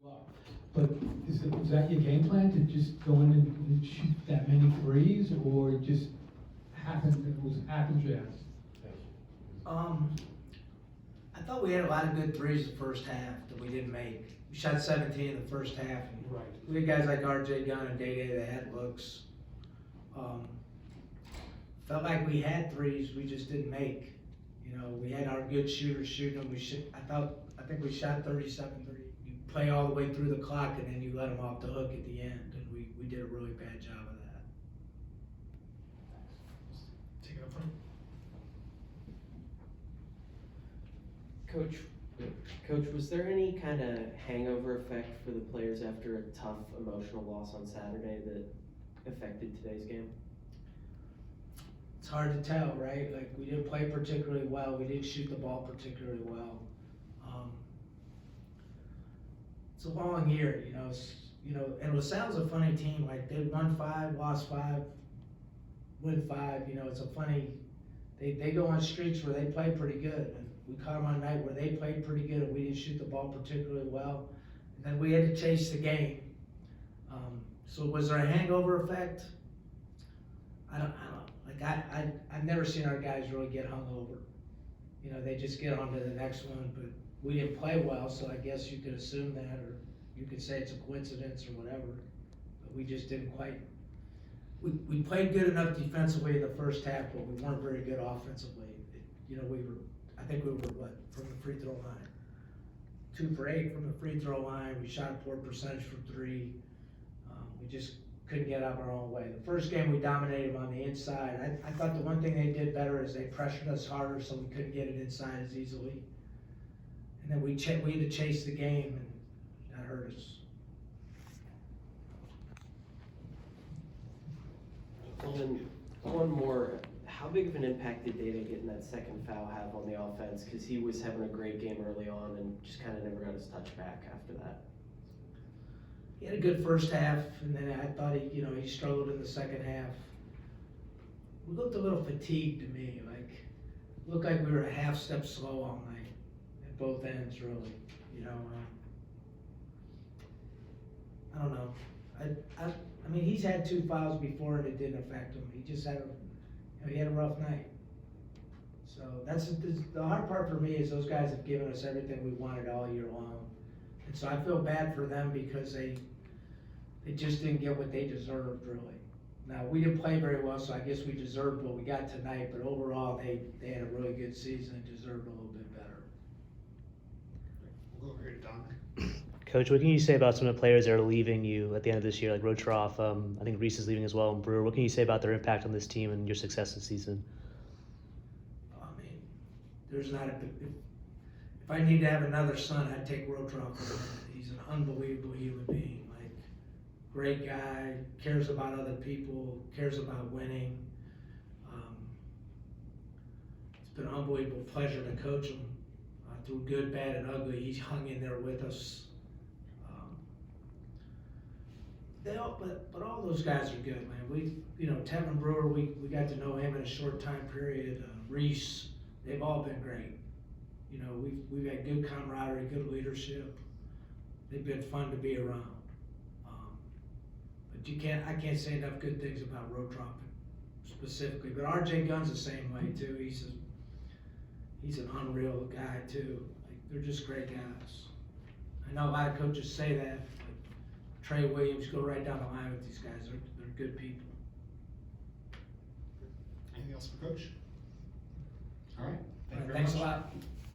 But was that your game plan, to just go in and shoot that many threes, or it just happened, it was happenstance? I thought we had a lot of good threes the first half that we didn't make. We shot 17 in the first half. Right. We had guys like RJ Gunn and Day that had looks. Felt like we had threes, we just didn't make. You know, we had our good shooters shooting them. I think we shot 37 threes. You play all the way through the clock and then you let them off the hook at the end, and we did a really bad job of that. Take it up front. Coach, was there any kind of hangover effect for the players after a tough emotional loss on Saturday that affected today's game? It's hard to tell, right? Like, we didn't play particularly well. We didn't shoot the ball particularly well. It's a long year, and LaSalle's a funny team. Like, they won 5, lost 5, win 5. It's a funny. They go on streaks where they play pretty good. And we caught them on a night where they played pretty good and we didn't shoot the ball particularly well. And then we had to chase the game. So was there a hangover effect? I don't know. Like, I've never seen our guys really get hungover. They just get on to the next one, but we didn't play well, so I guess you could assume that, or you could say it's a coincidence or whatever. But we just didn't quite. We played good enough defensively in the first half, but we weren't very good offensively. I think we were, from the free throw line? 2 for 8 from the free throw line. We shot a poor percentage from 3. We just couldn't get out of our own way. The first game we dominated them on the inside. I thought the one thing they did better is they pressured us harder, so we couldn't get it inside as easily. And then we had to chase the game, and that hurt us. And then one more. How big of an impact did Data getting that second foul have on the offense? Because he was having a great game early on and just kind of never got his touch back after that. He had a good first half, and then I thought he struggled in the second half. We looked a little fatigued to me, looked like we were a half step slow all night at both ends, really. I don't know. I mean, he's had 2 fouls before and it didn't affect him. He just had he had a rough night. So that's the hard part for me, is those guys have given us everything we wanted all year long. And so I feel bad for them because they just didn't get what they deserved, really. Now, we didn't play very well, so I guess we deserved what we got tonight, but overall, they had a really good season and deserved a little bit better. We'll go over here to Don. Coach, what can you say about some of the players that are leaving you at the end of this year, like Rotroff? I think Reese is leaving as well, and Brewer. What can you say about their impact on this team and your success this season? I mean, there's not if I need to have another son, I'd take Rotroff. He's an unbelievable human being. Great guy, cares about other people, cares about winning. It's been an unbelievable pleasure to coach him through good, bad, and ugly. He's hung in there with us. But all those guys are good, man. Tevin Brewer, we got to know him in a short time period. Reese, they've all been great. We've had good camaraderie, good leadership. They've been fun to be around. But I can't say enough good things about Rotroff specifically. But RJ Gunn's the same way too. He's an unreal guy too. They're just great guys. I know a lot of coaches say that. Trey Williams, go right down the line with these guys. They're good people. Anything else for Coach? All right. Thanks a lot.